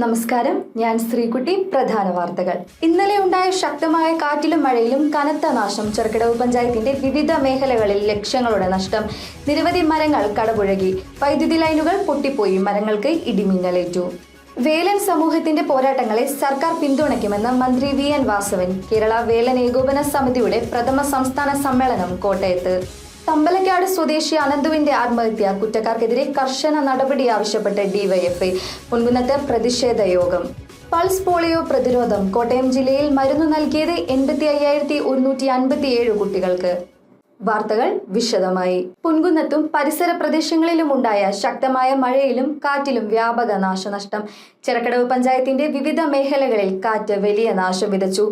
നമസ്കാരം, ഞാൻ ശ്രീകുട്ടി. പ്രധാന വാർത്തകൾ. ഇന്നലെ ഉണ്ടായ ശക്തമായ കാറ്റിലും മഴയിലും കനത്ത നാശം. ചെറുക്കടവ് പഞ്ചായത്തിന്റെ വിവിധ മേഖലകളിൽ ലക്ഷങ്ങളുടെ നഷ്ടം. നിരവധി മരങ്ങൾ കടപുഴകി. വൈദ്യുതി ലൈനുകൾ പൊട്ടിപ്പോയി. മരങ്ങൾക്ക് ഇടിമിന്നലേറ്റു. വേലൻ സമൂഹത്തിന്റെ പോരാട്ടങ്ങളെ സർക്കാർ പിന്തുണയ്ക്കുമെന്ന് മന്ത്രി വി.എൻ. വാസവൻ. കേരള വേലൻ ഏകോപന സമിതിയുടെ പ്രഥമ സംസ്ഥാന സമ്മേളനം കോട്ടയത്ത്. തമ്പലക്കാട് സ്വദേശി അനന്തുവിന്റെ ആത്മഹത്യ. കുറ്റക്കാർക്കെതിരെ കർശന നടപടി ആവശ്യപ്പെട്ട് ഡിവൈഎഫ്ഐ. പൊൻകുന്നത്ത് പ്രതിഷേധ യോഗം. പൾസ് പോളിയോ പ്രതിരോധം. കോട്ടയം ജില്ലയിൽ മരുന്ന് നൽകിയത് 85,157 കുട്ടികൾക്ക്. വാർത്തകൾ വിശദമായി. പൊൻകുന്നത്തും പരിസര പ്രദേശങ്ങളിലും ഉണ്ടായ ശക്തമായ മഴയിലും കാറ്റിലും വ്യാപക നാശനഷ്ടം. ചെറുക്കടവ് പഞ്ചായത്തിന്റെ വിവിധ മേഖലകളിൽ കാറ്റ് വലിയ നാശം വിതച്ചു.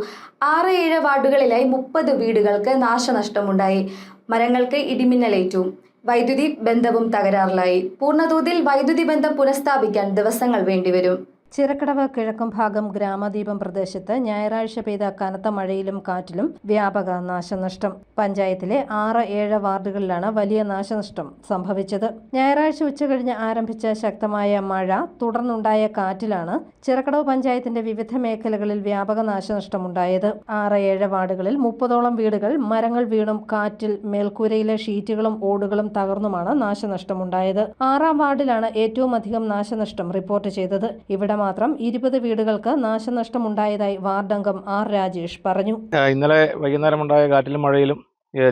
6-7 വാർഡുകളിലായി 30 വീടുകൾക്ക് നാശനഷ്ടമുണ്ടായി. മരങ്ങൾക്ക് ഇടിമിന്നലേറ്റു. വൈദ്യുതി ബന്ധവും തകരാറിലായി. പൂർണ്ണതോതിൽ വൈദ്യുതി ബന്ധം പുനഃസ്ഥാപിക്കാൻ ദിവസങ്ങൾ വേണ്ടിവരും. ചിറക്കടവ് കിഴക്കും ഭാഗം ഗ്രാമദീപം പ്രദേശത്ത് ഞായറാഴ്ച പെയ്ത കനത്ത മഴയിലും കാറ്റിലും വ്യാപക നാശനഷ്ടം. പഞ്ചായത്തിലെ 6-7 വാർഡുകളിലാണ് വലിയ നാശനഷ്ടം സംഭവിച്ചത്. ഞായറാഴ്ച ഉച്ചകഴിഞ്ഞ് ആരംഭിച്ച ശക്തമായ മഴ തുടർന്നുണ്ടായ കാറ്റിലാണ് ചിറക്കടവ് പഞ്ചായത്തിന്റെ വിവിധ മേഖലകളിൽ വ്യാപക നാശനഷ്ടമുണ്ടായത്. 6-7 വാർഡുകളിൽ 30ഓളം വീടുകൾ മരങ്ങൾ വീണും കാറ്റിൽ മേൽക്കൂരയിലെ ഷീറ്റുകളും ഓടുകളും തകർന്നുമാണ് നാശനഷ്ടമുണ്ടായത്. 6ാം വാർഡിലാണ് ഏറ്റവും അധികം നാശനഷ്ടം റിപ്പോർട്ട് ചെയ്തത്. ഇവിടെ മാത്രം 20 വീടുകൾക്ക് നാശനഷ്ടമുണ്ടായതായി വാർഡംഗം ആർ രാജേഷ് പറഞ്ഞു. ഇന്നലെ വൈകുന്നേരം ഉണ്ടായ കാറ്റിലും മഴയിലും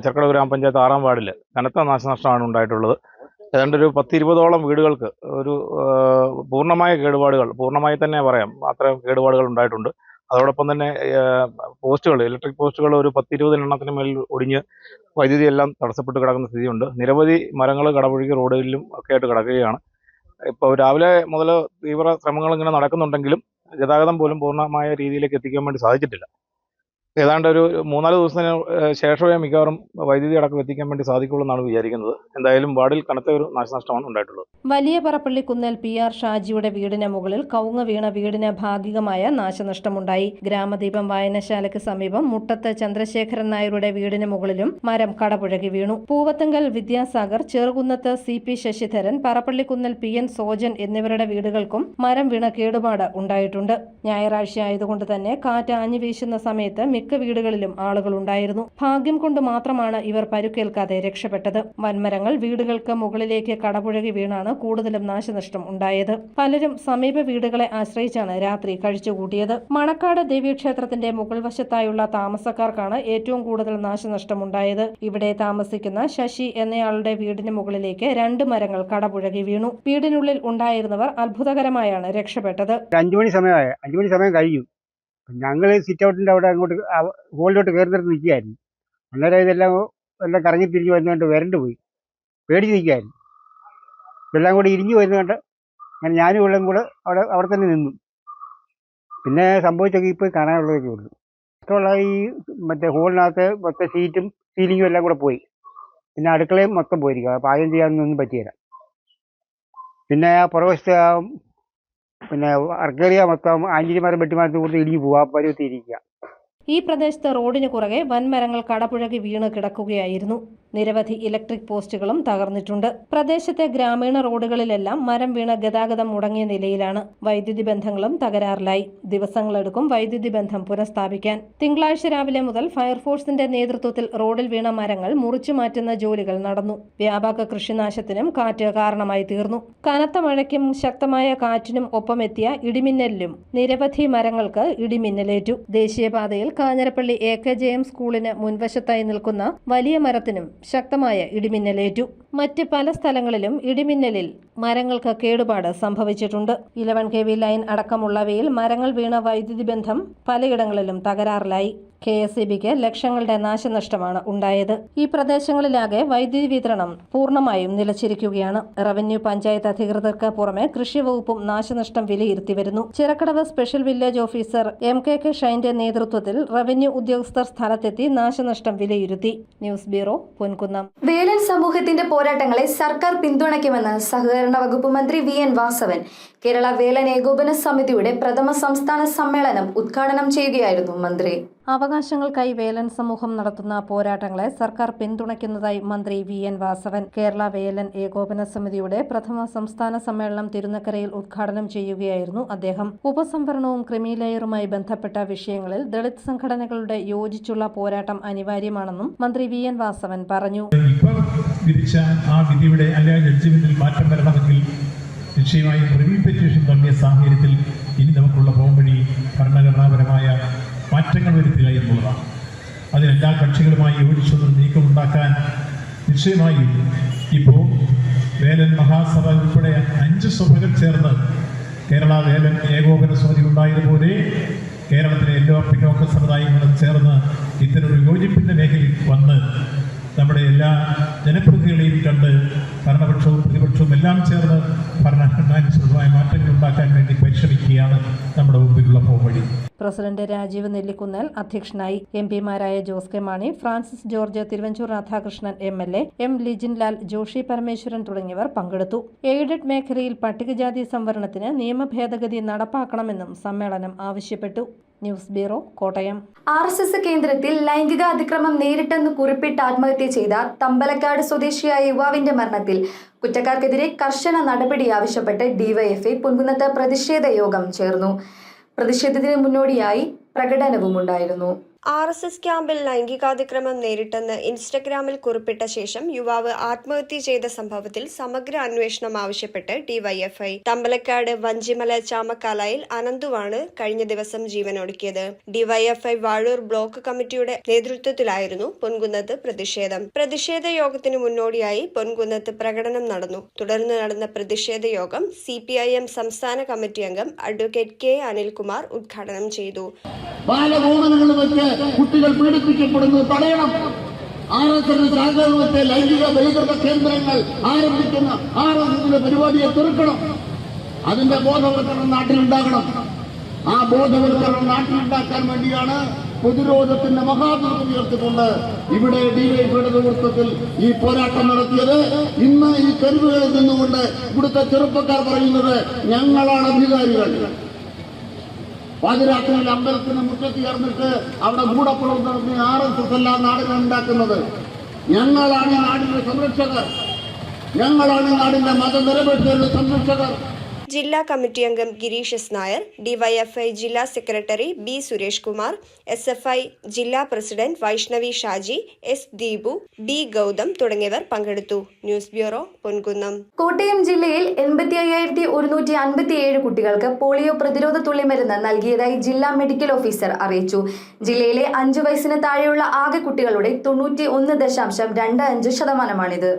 ചെറുക്കടവ് ഗ്രാമപഞ്ചായത്ത് 6ാം വാർഡിൽ കനത്ത നാശനഷ്ടമാണ് ഉണ്ടായിട്ടുള്ളത്. ഏതാണ്ട് ഒരു 10-20ഓളം വീടുകൾക്ക് ഒരു പൂർണ്ണമായ കേടുപാടുകൾ, പൂർണ്ണമായി തന്നെ പറയാം, അത്രയും കേടുപാടുകൾ ഉണ്ടായിട്ടുണ്ട്. അതോടൊപ്പം തന്നെ പോസ്റ്റുകൾ, ഇലക്ട്രിക് പോസ്റ്റുകൾ ഒരു 10-20 എണ്ണത്തിന് മേൽ ഒടിഞ്ഞ് വൈദ്യുതി എല്ലാം തടസ്സപ്പെട്ട് കിടക്കുന്ന സ്ഥിതിയുണ്ട്. നിരവധി മരങ്ങൾ കടപുഴകി റോഡിലും ഒക്കെ ആയിട്ട് കിടക്കുകയാണ്. ഇപ്പോൾ രാവിലെ മുതൽ തീവ്ര ശ്രമങ്ങൾ ഇങ്ങനെ നടക്കുന്നുണ്ടെങ്കിലും ഗതാഗതം പോലും പൂർണ്ണമായ രീതിയിലേക്ക് എത്തിക്കാൻ വേണ്ടി സാധിച്ചിട്ടില്ല. ഏതാണ്ട് ഒരു 3-4 ദിവസത്തിന് ശേഷമേ മിക്കവാറും വൈദ്യുതി അടക്കം എത്തിക്കാൻ വേണ്ടി സാധിക്കുള്ളൂ എന്നാണ് വിചാരിക്കുന്നത്. എന്തായാലും വാർഡിൽ കനത്ത ഒരു നാശനഷ്ടമാണ് ഉണ്ടായിട്ടുള്ളത്. വലിയ പറപ്പള്ളി കുന്നേൽ PR ഷാജിയുടെ വീടിന് മുകളിൽ കവുങ്ങ് വീണ വീടിന് ഭാഗികമായ നാശനഷ്ടമുണ്ടായി. ഗ്രാമദീപം വായനശാലയ്ക്ക് സമീപം മുട്ടത്ത് ചന്ദ്രശേഖരൻ നായരുടെ വീടിന് മുകളിലും മരം കടപുഴകി വീണു. പൂവത്തുങ്കൽ വിദ്യാസാഗർ, ചെറുകുന്നത്ത് CP ശശിധരൻ, പറപ്പള്ളി കുന്നൽ PN സോജൻ എന്നിവരുടെ വീടുകൾക്കും മരം വീണ കേടുപാട് ഉണ്ടായിട്ടുണ്ട്. ഞായറാഴ്ച ആയതുകൊണ്ട് തന്നെ കാറ്റ് ആഞ്ഞു വീശുന്ന സമയത്ത് മിക്ക വീടുകളിലും ആളുകളുണ്ടായിരുന്നു. ഭാഗ്യം കൊണ്ട് മാത്രമാണ് ഇവർ പരുക്കേൽക്കാതെ രക്ഷപ്പെട്ടത്. വൻമരങ്ങൾ വീടുകൾക്ക് മുകളിലേക്ക് കടപുഴകി വീണാണ് കൂടുതലും നാശനഷ്ടം ഉണ്ടായത്. പലരും സമീപ വീടുകളെ ആശ്രയിച്ചാണ് രാത്രി കഴിച്ചുകൂട്ടിയത്. മണക്കാട് ദേവീക്ഷേത്രത്തിന്റെ മുകൾ വശത്തായുള്ള താമസക്കാർക്കാണ് ഏറ്റവും കൂടുതൽ നാശനഷ്ടമുണ്ടായത്. ഇവിടെ താമസിക്കുന്ന ശശി എന്നയാളുടെ വീടിന് മുകളിലേക്ക് 2 മരങ്ങൾ കടപുഴകി വീണു. വീടിനുള്ളിൽ ഉണ്ടായിരുന്നവർ അത്ഭുതകരമായാണ് രക്ഷപ്പെട്ടത്. 5 മണി സമയം കഴിഞ്ഞു. ഞങ്ങൾ സിറ്റ് ഔട്ടിൻ്റെ അവിടെ അങ്ങോട്ട് ഹോളിലോട്ട് കയറുന്നിടത്ത് നിൽക്കുകയായിരുന്നു. അന്നേരം എല്ലാം കറങ്ങി തിരിഞ്ഞ് വരുന്നതുകൊണ്ട് വരണ്ട് പോയി, പേടിച്ച് നിൽക്കുകയായിരുന്നു. എല്ലാം കൂടി ഇരിഞ്ഞു വരുന്നതുകൊണ്ട് അങ്ങനെ ഞാനും ഉള്ളും കൂടെ അവിടെ തന്നെ നിന്നു. പിന്നെ സംഭവിച്ചൊക്കെ ഇപ്പോൾ കാണാനുള്ളതൊക്കെ ഉള്ളൂ. ഇഷ്ടമുള്ള ഈ മറ്റേ ഹോളിനകത്ത് മൊത്തം ഷീറ്റും സീലിങ്ങും എല്ലാം കൂടെ പോയി. പിന്നെ അടുക്കളയും മൊത്തം പോയിരിക്കുക. പാചകം ചെയ്യാനൊന്നും പറ്റിയില്ല. പിന്നെ ആ പുറവശത്ത് പിന്നെ അർക്കേറിയ മൊത്തം ആഞ്ചിരിമരം വെട്ടിമാറ്റി കൊടുത്ത് ഇടിഞ്ഞു പോവാ പരുവത്തിയിരിക്കുക. ഈ പ്രദേശത്ത് റോഡിന് കുറുകെ വൻമരങ്ങൾ കടപുഴകി വീണ് കിടക്കുകയായിരുന്നു. നിരവധി ഇലക്ട്രിക് പോസ്റ്റുകളും തകർന്നിട്ടുണ്ട്. പ്രദേശത്തെ ഗ്രാമീണ റോഡുകളിലെല്ലാം മരം വീണ് ഗതാഗതം മുടങ്ങിയ നിലയിലാണ്. വൈദ്യുതി ബന്ധങ്ങളും തകരാറിലായി. ദിവസങ്ങളെടുക്കും വൈദ്യുതി ബന്ധം പുനഃസ്ഥാപിക്കാൻ. തിങ്കളാഴ്ച രാവിലെ മുതൽ ഫയർഫോഴ്സിന്റെ നേതൃത്വത്തിൽ റോഡിൽ വീണ മരങ്ങൾ മുറിച്ചു മാറ്റുന്ന ജോലികൾ നടന്നു. വ്യാപക കൃഷിനാശത്തിനും കാറ്റ് കാരണമായി തീർന്നു. കനത്ത മഴയ്ക്കും ശക്തമായ കാറ്റിനും ഒപ്പമെത്തിയ ഇടിമിന്നലിലും നിരവധി മരങ്ങൾക്ക് ഇടിമിന്നലേറ്റു. ദേശീയപാതയിൽ കാഞ്ഞിരപ്പള്ളി AKJM സ്കൂളിന് മുൻവശത്തായി നിൽക്കുന്ന വലിയ മരത്തിനും ശക്തമായ ഇടിമിന്നലേറ്റു. മറ്റ് പല സ്ഥലങ്ങളിലും ഇടിമിന്നലിൽ മരങ്ങൾക്ക് കേടുപാട് സംഭവിച്ചിട്ടുണ്ട്. 11 kV ലൈൻ അടക്കമുള്ളവയിൽ മരങ്ങൾ വീണ വൈദ്യുതി ബന്ധം പലയിടങ്ങളിലും തകരാറിലായി. KSEBക്ക് ലക്ഷങ്ങളുടെ നാശനഷ്ടമാണ് ഉണ്ടായത്. ഈ പ്രദേശങ്ങളിലാകെ വൈദ്യുതി വിതരണം പൂർണ്ണമായും നിലച്ചിരിക്കുകയാണ്. റവന്യൂ പഞ്ചായത്ത് അധികൃതർക്ക് പുറമെ കൃഷിവകുപ്പും നാശനഷ്ടം വിലയിരുത്തി വരുന്നു. Chirakkadavu special village officer MKK ഷൈന്റെ നേതൃത്വത്തിൽ റവന്യൂ ഉദ്യോഗസ്ഥർ സ്ഥലത്തെത്തി നാശനഷ്ടം വിലയിരുത്തി. News bureau, Ponkunnam. വേലൻ സമൂഹത്തിന്റെ പോരാട്ടങ്ങളെ സർക്കാർ പിന്തുണയ്ക്കുമെന്ന് സഹകരണ വകുപ്പ് മന്ത്രി വി.എൻ. വാസവൻ. കേരള വേലൻ ഏകോപന സമിതിയുടെ പ്രഥമ സംസ്ഥാന സമ്മേളനം ഉദ്ഘാടനം ചെയ്യുകയായിരുന്നു മന്ത്രി. അവകാശങ്ങൾക്കായി വേലൻ സമൂഹം നടത്തുന്ന പോരാട്ടങ്ങളെ സർക്കാർ പിന്തുണയ്ക്കുന്നതായി മന്ത്രി VN വാസവൻ. കേരള വേലൻ ഏകോപന സമിതിയുടെ പ്രഥമ സംസ്ഥാന സമ്മേളനം തിരുനക്കരയിൽ ഉദ്ഘാടനം ചെയ്യുകയായിരുന്നു അദ്ദേഹം. ഉപസംവരണവും ക്രിമിലെയറുമായി ബന്ധപ്പെട്ട വിഷയങ്ങളിൽ ദളിത് സംഘടനകളുടെ യോജിച്ചുള്ള പോരാട്ടം അനിവാര്യമാണെന്നും മന്ത്രി VN വാസവൻ പറഞ്ഞു. വിധിച്ച ആ വിധിയുടെ അല്ലെങ്കിൽ ജഡ്ജിമെന്റിൽ മാറ്റം വരണമെങ്കിൽ നിശ്ചയമായും റിവ്യൂ പെറ്റീഷൻ തുടങ്ങിയ സാഹചര്യത്തിൽ ഇനി നമുക്കുള്ള പോംവഴി ഭരണഘടനാപരമായ മാറ്റങ്ങൾ വരുത്തുക എന്നുള്ളതാണ്. അതിനെല്ലാ കക്ഷികളുമായി യോജിച്ചൊരു നീക്കമുണ്ടാക്കാൻ നിശ്ചയമായും ഇപ്പോൾ വേലൻ മഹാസഭ ഉൾപ്പെടെ 5 സഭകൾ ചേർന്ന് കേരള വേലൻ ഏകോപന സമിതി ഉണ്ടായതുപോലെ കേരളത്തിലെ എല്ലാ പിന്നോക്ക സമുദായങ്ങളും ചേർന്ന് ഇത്തരമൊരു യോജിപ്പിൻ്റെ മേഖലയിൽ വന്ന് നമ്മുടെ എല്ലാ ജനപ്രതിനിധികളെയും കണ്ട് ഭരണപക്ഷവും പ്രതിപക്ഷവും എല്ലാം ചേർന്ന് ഭരണഘടനാനുസൃതമായ മാറ്റങ്ങൾ ഉണ്ടാക്കാൻ വേണ്ടി പരിശ്രമിക്കുകയാണ് നമ്മുടെ മുമ്പിലുള്ള പോംവഴി. പ്രസിഡന്റ് രാജീവ് നെല്ലിക്കുന്നേൽ അധ്യക്ഷനായി. MP-മാരായ Jose K Mani, Francis George, Thiruvanchoor Radhakrishnan MLA, M. Lijinlal, Joshi Parameswaran തുടങ്ങിയവർ പങ്കെടുത്തു. എയ്ഡഡ് മേഖലയിൽ പട്ടികജാതി സംവരണത്തിന് നിയമഭേദഗതി നടപ്പാക്കണമെന്നും സമ്മേളനം ആവശ്യപ്പെട്ടു. News bureau, Kottayam. RSS കേന്ദ്രത്തിൽ ലൈംഗിക അതിക്രമം നേരിട്ടെന്ന് കുറിപ്പിട്ട് ആത്മഹത്യ ചെയ്ത തമ്പലക്കാട് സ്വദേശിയായ യുവാവിന്റെ മരണത്തിൽ കുറ്റക്കാർക്കെതിരെ കർശന നടപടി ആവശ്യപ്പെട്ട് DYFI പൊൻകുന്നത്ത് പ്രതിഷേധ യോഗം ചേർന്നു. പ്രതിഷേധത്തിന് മുന്നോടിയായി പ്രകടനവുമുണ്ടായിരുന്നു. RSS ക്യാമ്പിൽ ലൈംഗികാതിക്രമം നേരിട്ടെന്ന് ഇൻസ്റ്റഗ്രാമിൽ കുറിപ്പിട്ട ശേഷം യുവാവ് ആത്മഹത്യ ചെയ്ത സംഭവത്തിൽ സമഗ്ര അന്വേഷണം ആവശ്യപ്പെട്ട് DYFI തമ്പലക്കാട് വഞ്ചിമല ചാമക്കാലയിൽ അനന്തുവാണ് കഴിഞ്ഞ ദിവസം ജീവനൊടുക്കിയത്. DYFI വാഴൂർ ബ്ലോക്ക് കമ്മിറ്റിയുടെ നേതൃത്വത്തിലായിരുന്നു പൊൻകുന്നത്ത് പ്രതിഷേധം. പ്രതിഷേധ യോഗത്തിന് മുന്നോടിയായി പൊൻകുന്നത്ത് പ്രകടനം നടന്നു. തുടർന്ന് നടന്ന പ്രതിഷേധ യോഗം CPIM സംസ്ഥാന കമ്മിറ്റി അംഗം അഡ്വക്കേറ്റ് K. അനിൽകുമാർ ഉദ്ഘാടനം ചെയ്തു. ബാലഭവനങ്ങൾ വെച്ച് കുട്ടികൾ പീഡിപ്പിക്കപ്പെടുന്നത് തടയണം. RSS സാങ്കേതികത്തെ ലൈംഗിക ബഹിർഗത കേന്ദ്രങ്ങൾ ആരംഭിക്കുന്ന RSSന്റെ പരിപാടിയെ തീർക്കണം. അതിന്റെ ബോധവൽക്കരണം നാട്ടിലുണ്ടാകണം. ആ ബോധവൽക്കരണം നാട്ടിലുണ്ടാക്കാൻ വേണ്ടിയാണ് പ്രതിരോധത്തിന്റെ മഹാദൂരം ഉയർത്തിക്കൊണ്ട് ഇവിടെ DYFIയുടെ നേതൃത്വത്തിൽ ഈ പോരാട്ടം നടത്തിയത്. ഇന്ന് ഈ തെരുവുകളിൽ നിന്നുകൊണ്ട് ഇവിടുത്തെ ചെറുപ്പക്കാർ പറയുന്നത് ഞങ്ങളാണ് അധികാരികൾ. പാതിരാത്രിയിൽ അമ്പലത്തിന് മുറ്റത്ത് ചേർന്നിട്ട് അവിടെ ഗൂഢപ്രവർത്തനം നടത്തി RSS അല്ല നാടിനെ ഉണ്ടാക്കുന്നത്. ഞങ്ങളാണ് നാടിന്റെ സംരക്ഷകർ. ഞങ്ങളാണ് നാടിന്റെ മതനിരപേക്ഷതയുടെ സംരക്ഷകർ. ജില്ലാ കമ്മിറ്റി അംഗം ഗിരീഷ് S. നായർ, DYFI ജില്ലാ secretary B. Suresh Kumar, SFI ജില്ലാ president Vaishnavi Shaji, S. Deepu, B. Gautham തുടങ്ങിയവർ പങ്കെടുത്തു. News bureau, Ponkunnam. കോട്ടയം ജില്ലയിൽ 85,157 കുട്ടികൾക്ക് പോളിയോ പ്രതിരോധ തുള്ളിമരുന്ന് നൽകിയതായി ജില്ലാ മെഡിക്കൽ ഓഫീസർ അറിയിച്ചു. ജില്ലയിലെ 5 വയസ്സിന് താഴെയുള്ള ആകെ കുട്ടികളുടെ 91.25%.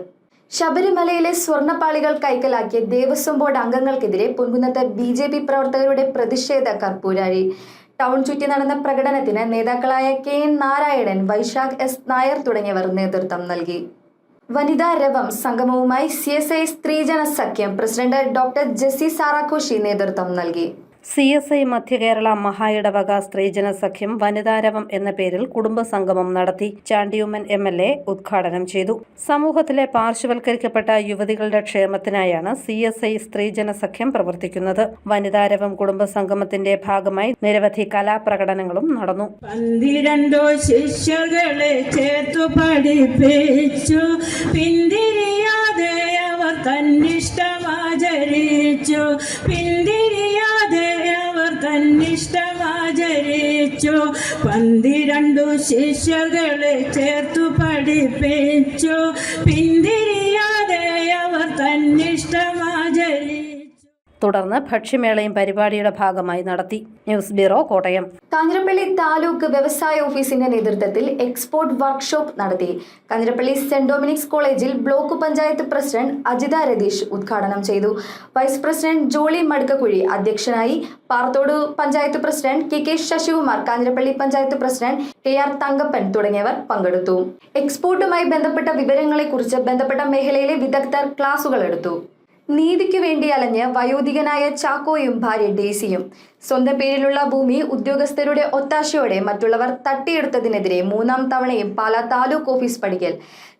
ശബരിമലയിലെ സ്വർണ്ണപ്പാളികൾ കൈക്കലാക്കിയ ദേവസ്വം ബോർഡ് അംഗങ്ങൾക്കെതിരെ പൊൻകുന്നത്ത് BJP പ്രവർത്തകരുടെ പ്രതിഷേധ കർപ്പൂരാഴി. ടൗൺ ചുറ്റി നടന്ന പ്രകടനത്തിന് നേതാക്കളായ KN നാരായണൻ, വൈശാഖ് S. നായർ തുടങ്ങിയവർ നേതൃത്വം നൽകി. വനിതാ രവം സംഗമവുമായി CSI സ്ത്രീജന സഖ്യം പ്രസിഡന്റ് ഡോക്ടർ ജെസ്സി സാറാഘോഷി നേതൃത്വം നൽകി. CSI മധ്യകേരള മഹായിടവക സ്ത്രീജന സഖ്യം വനിതാരവം എന്ന പേരിൽ കുടുംബസംഗമം നടത്തി. ചാണ്ടിയുമ്മൻ MLA ഉദ്ഘാടനം ചെയ്തു. സമൂഹത്തിലെ പാർശ്വവൽക്കരിക്കപ്പെട്ട യുവതികളുടെ ക്ഷേമത്തിനായാണ് CSI സ്ത്രീജന സഖ്യം പ്രവർത്തിക്കുന്നത്. വനിതാരവം കുടുംബസംഗമത്തിന്റെ ഭാഗമായി നിരവധി കലാപ്രകടനങ്ങളും നടന്നു. 12 ശിഷ്യകളെ ചേർത്തു പഠിപ്പിച്ചു, പിന്തിരിയാതെ അവർ തന്നിഷ്ടമാചരിച്ചു. പിന്തിരിയാതെ അവർ തന്നിഷ്ടമാചരിച്ചു. 12 ശിഷ്യകളെ ചേർത്തു പഠിപ്പിച്ചു, പിന്തിരിയാതെ അവർ തന്നിഷ്ടമാചരിച്ചു. തുടർന്ന് ഭക്ഷ്യമേളയും പരിപാടിയുടെ ഭാഗമായി നടത്തി. News bureau, Kottayam. കാഞ്ഞിരപ്പള്ളി താലൂക്ക് വ്യവസായ ഓഫീസിന്റെ നേതൃത്വത്തിൽ എക്സ്പോർട്ട് വർക്ക്ഷോപ്പ് നടത്തി. കാഞ്ഞിരപ്പള്ളി സെന്റ് ഡൊമിനിക്സ് കോളേജിൽ ബ്ലോക്ക് പഞ്ചായത്ത് പ്രസിഡന്റ് അജിത രതീഷ് ഉദ്ഘാടനം ചെയ്തു. വൈസ് പ്രസിഡന്റ് ജോളി മടുക്കക്കുഴി അധ്യക്ഷനായി. Parathodu panchayat president KK Sasikumar, Kanjirappally panchayat president KR Thankappan തുടങ്ങിയവർ പങ്കെടുത്തു. എക്സ്പോർട്ടുമായി ബന്ധപ്പെട്ട വിവരങ്ങളെക്കുറിച്ച് ബന്ധപ്പെട്ട മേഖലയിലെ വിദഗ്ധർ ക്ലാസുകൾ എടുത്തു. നീതിക്കു വേണ്ടി അലഞ്ഞ് വയോധികനായ ചാക്കോയും ഭാര്യ ഡെയ്സിയും. സ്വന്തം പേരിലുള്ള ഭൂമി ഉദ്യോഗസ്ഥരുടെ ഒത്താശയോടെ മറ്റുള്ളവർ തട്ടിയെടുത്തതിനെതിരെ 3ാം തവണയും പാലാ താലൂക്ക് ഓഫീസ് പടിക്കൽ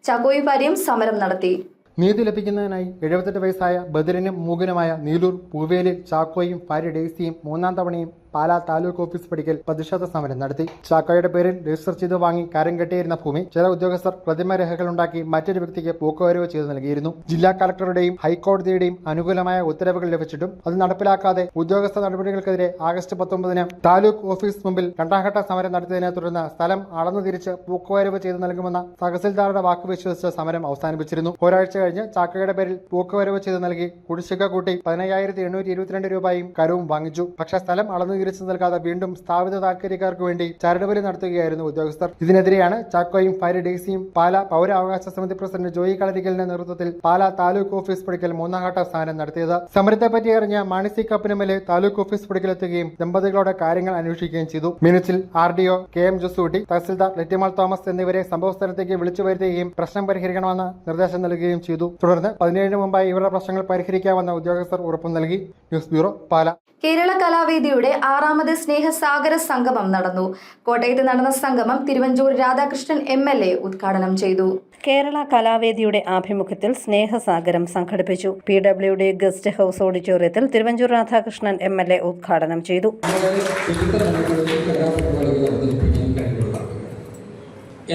ചാക്കോയും ഭാര്യയും സമരം നടത്തി. നീതി ലഭിക്കുന്നതിനായി 78 വയസ്സായ ബദിരനും മൂകനുമായ നീലൂർ പൂവേലിൽ ചാക്കോയും ഭാര്യ ഡെയ്സിയും 3ാം തവണയും പാലാ താലൂക്ക് ഓഫീസ് പടിക്കൽ പ്രതിഷേധ സമരം നടത്തി. ചാക്കോയുടെ പേരിൽ രജിസ്റ്റർ ചെയ്ത് വാങ്ങി കരം കെട്ടിയിരുന്ന ഭൂമി ചില ഉദ്യോഗസ്ഥർ പ്രതിമരേഖകളുണ്ടാക്കി മറ്റൊരു വ്യക്തിക്ക് പൂക്കുവരവ് ചെയ്തു നൽകിയിരുന്നു. ജില്ലാ കളക്ടറുടെയും ഹൈക്കോടതിയുടെയും അനുകൂലമായ ഉത്തരവുകൾ ലഭിച്ചിട്ടും അത് നടപ്പിലാക്കാതെ ഉദ്യോഗസ്ഥ നടപടികൾക്കെതിരെ ആഗസ്റ്റ് 19-ന് താലൂക്ക് ഓഫീസ് മുമ്പിൽ രണ്ടാംഘട്ട സമരം നടത്തിയതിനെ തുടർന്ന് സ്ഥലം അളന്നു തിരിച്ച് പൂക്കുവരവ് ചെയ്തു നൽകുമെന്ന തഹസിൽദാറുടെ വാക്ക് വിശ്വസിച്ച് സമരം അവസാനിപ്പിച്ചിരുന്നു. ഒരാഴ്ച കഴിഞ്ഞ് ചാക്കോയുടെ പേരിൽ പൂക്കുവരവ് ചെയ്തു നൽകി കുടിശ്ശിക കൂട്ടി 15,822 രൂപയും കരവും വാങ്ങിച്ചു. പക്ഷേ സ്ഥലം അളന്നു തിരിച്ചു നൽകാതെ വീണ്ടും സ്ഥാപിത താൽക്കാലികർക്ക് വേണ്ടി ചരടുവലി നടത്തുകയായിരുന്നു ഉദ്യോഗസ്ഥർ. ഇതിനെതിരെയാണ് ചാക്കോയും ഫയർ ഡിസിയും പാലാ പൗരാവകാശ സമിതി പ്രസിഡന്റ് ജോയി കളരിക്കലിന്റെ നേതൃത്വത്തിൽ പാലാ താലൂക്ക് ഓഫീസ് പടിക്കൽ മൂന്നാംഘട്ട സമരം നടത്തിയത്. സമരത്തെപ്പറ്റി അറിഞ്ഞ മാണിസി കപ്പിനുമേലെ താലൂക്ക് ഓഫീസ് പടിക്കലെത്തുകയും ദമ്പതികളോട് കാര്യങ്ങൾ അന്വേഷിക്കുകയും ചെയ്തു. മിനിച്ചിൽ RDO KM ജോസൂട്ടി, തഹസിൽദാർ ലെറ്റിമാൾ തോമസ് എന്നിവരെ സംഭവസ്ഥലത്തേക്ക് വിളിച്ചു വരുത്തുകയും പ്രശ്നം പരിഹരിക്കണമെന്ന് നിർദ്ദേശം നൽകുകയും ചെയ്തു. തുടർന്ന് 17 മുമ്പായി ഇവരുടെ പ്രശ്നങ്ങൾ പരിഹരിക്കാമെന്ന് ഉദ്യോഗസ്ഥർ ഉറപ്പു നൽകി. News bureau, Pala. കേരള കലാവേദിയുടെ 6ാമത് സ്നേഹസാഗര സംഗമം നടന്നു. കോട്ടയത്ത് നടന്ന സംഗമം തിരുവഞ്ചൂർ രാധാകൃഷ്ണൻ MLA ഉദ്ഘാടനം ചെയ്തു. കേരള കലാവേദിയുടെ ആഭിമുഖ്യത്തിൽ സ്നേഹസാഗരം സംഘടിപ്പിച്ചു. PWD ഗസ്റ്റ് ഹൌസ് ഓഡിറ്റോറിയത്തിൽ തിരുവഞ്ചൂർ രാധാകൃഷ്ണൻ MLA ഉദ്ഘാടനം ചെയ്തു.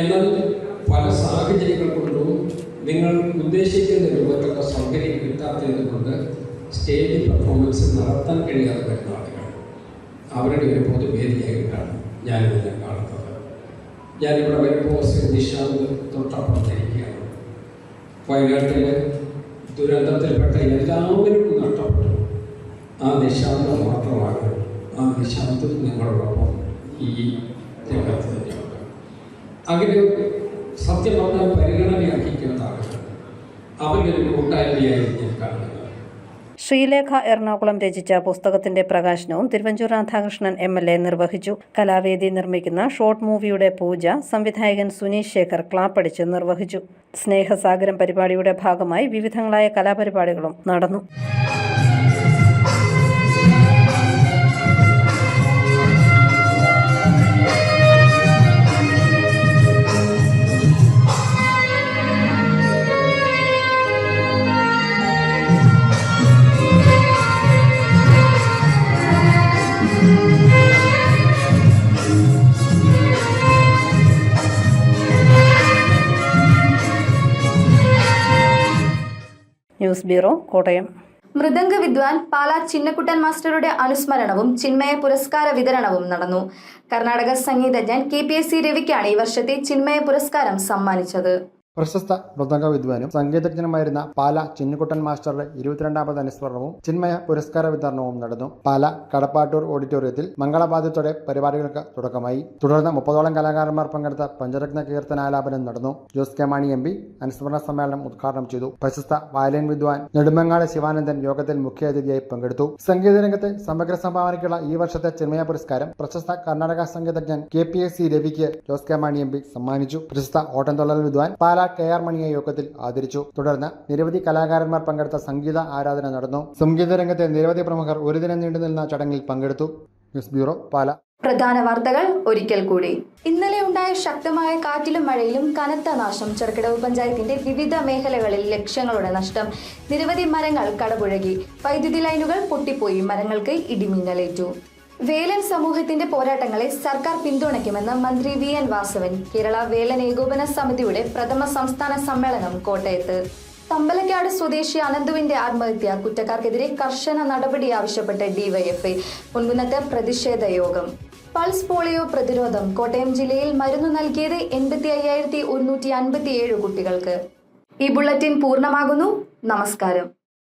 എന്നാൽ പല സാഹചര്യങ്ങൾ കൊണ്ടും നിങ്ങൾ ഉദ്ദേശിക്കുന്ന രൂപത്തിലുള്ള സൗകര്യം കിട്ടാത്തത് കൊണ്ട് സ്റ്റേജ് പെർഫോമൻസ് നടത്താൻ കഴിയാതെ വരുന്ന ആളുകൾ, അവരുടെ ഒരു പൊതുവേദിയായിട്ടാണ് ഞാനിതെല്ലാം കാണുന്നത്. ഞാനിവിടെ വരുമ്പോൾ ശ്രീ നിശാന്ത് തൊട്ടപ്പുറത്തിരിക്കുകയാണ്. വയനാട്ടിലെ ദുരന്തത്തിൽപ്പെട്ട എല്ലാവരും നഷ്ടപ്പെട്ടു. ആ നിശാന്ത് മാത്രമാണ്, ആ നിശാന്ത് നിങ്ങളോടൊപ്പം ഈ രംഗത്ത് തന്നെയുണ്ട്. അങ്ങനെ സത്യം പറഞ്ഞാൽ പരിഗണനയാക്കിക്കുന്ന ആളുകൾ അവരൊരു കൂട്ടായ്മയായി ഞാൻ കാണുന്നത്. ശ്രീലേഖ എറണാകുളം രചിച്ച പുസ്തകത്തിന്റെ പ്രകാശനവും തിരുവഞ്ചൂർ രാധാകൃഷ്ണൻ MLA നിർവഹിച്ചു. കലാവേദി നിർമ്മിക്കുന്ന ഷോർട്ട് മൂവിയുടെ പൂജ സംവിധായകൻ സുനീഷ് ശേഖർ ക്ലാപ്പടിച്ച് നിർവഹിച്ചു. സ്നേഹസാഗരം പരിപാടിയുടെ ഭാഗമായി വിവിധങ്ങളായ കലാപരിപാടികളും നടന്നു. News bureau, Kottayam. മൃദംഗ വിദ്വാൻ പാലാ ചിന്നക്കുട്ടൻ മാസ്റ്ററുടെ അനുസ്മരണവും ചിന്മയ പുരസ്കാര വിതരണവും നടന്നു. കർണാടക സംഗീതജ്ഞൻ KPSC രവിക്കാണ് ഈ വർഷത്തെ ചിന്മയ പുരസ്കാരം സമ്മാനിച്ചത്. പ്രശസ്ത മൃദംഗ വിദ്വാനും സംഗീതജ്ഞനുമായിരുന്ന പാലാ ചിന്നക്കുട്ടൻ മാസ്റ്ററുടെ 22ാമത് അനുസ്മരണവും ചിന്മയ പുരസ്കാര വിതരണവും നടന്നു. പാലാ കടപ്പാട്ടൂർ ഓഡിറ്റോറിയത്തിൽ മംഗളവാദ്യത്തോടെ പരിപാടികൾക്ക് തുടക്കമായി. തുടർന്ന് 30ഓളം കലാകാരന്മാർ പങ്കെടുത്ത പഞ്ചരത്ന കീർത്തനാലാപനം നടന്നു. ജോസ് കെ മാണി MP അനുസ്മരണ സമ്മേളനം ഉദ്ഘാടനം ചെയ്തു. പ്രശസ്ത വയലിൻ വിദ്വാൻ നെടുമങ്ങാട് ശിവാനന്ദൻ യോഗത്തിൽ മുഖ്യാതിഥിയായി പങ്കെടുത്തു. സംഗീത രംഗത്തെ സമഗ്ര സംഭാവനയ്ക്കുള്ള ഈ വർഷത്തെ ചിന്മയ പുരസ്കാരം പ്രശസ്ത കർണാടക സംഗീതജ്ഞൻ KPSC രവിക്ക് ജോസ് കെ മാണി MP സമ്മാനിച്ചു. പ്രശസ്ത ഓട്ടംതുള്ളൽ വിദ്വാൻ പാലാ KR മണിയെ യോഗത്തിൽ ആദരിച്ചു. തുടർന്ന് നിരവധി കലാകാരന്മാർ പങ്കെടുത്ത സംഗീത ആരാധന നടന്നു. സംഗീത രംഗത്തെ നിരവധി പ്രമുഖർ ഒരു ദിനം നീണ്ടുനിന്ന ചടങ്ങിൽ പങ്കെടുത്തു. News bureau, Pala. പ്രധാന വാർത്തകൾ ഒരിക്കൽ കൂടി. ഇന്നലെ ഉണ്ടായ ശക്തമായ കാറ്റിലും മഴയിലും കനത്ത നാശം. ചെറുകിടവ് പഞ്ചായത്തിന്റെ വിവിധ മേഖലകളിൽ ലക്ഷങ്ങളുടെ നഷ്ടം. നിരവധി മരങ്ങൾ കടപുഴകി. വൈദ്യുതി ലൈനുകൾ പൊട്ടിപ്പോയി. മരങ്ങൾക്ക് ഇടിമിന്നലേറ്റു. വേലൻ സമൂഹത്തിന്റെ പോരാട്ടങ്ങളെ സർക്കാർ പിന്തുണയ്ക്കുമെന്ന് മന്ത്രി VN വാസവൻ. കേരള വേലൻ ഏകോപന സമിതിയുടെ പ്രഥമ സംസ്ഥാന സമ്മേളനം കോട്ടയത്ത്. തമ്പലക്കാട് സ്വദേശി അനന്തുവിന്റെ ആത്മഹത്യ. കുറ്റക്കാർക്കെതിരെ കർശന നടപടി ആവശ്യപ്പെട്ട് DYFI. പൊൻകുന്നത്ത് പ്രതിഷേധ യോഗം. പൾസ് പോളിയോ പ്രതിരോധം. കോട്ടയം ജില്ലയിൽ മരുന്ന് നൽകിയത് 85,157 കുട്ടികൾക്ക്. ഈ ബുള്ളറ്റിൻ പൂർണ്ണമാകുന്നു. നമസ്കാരം.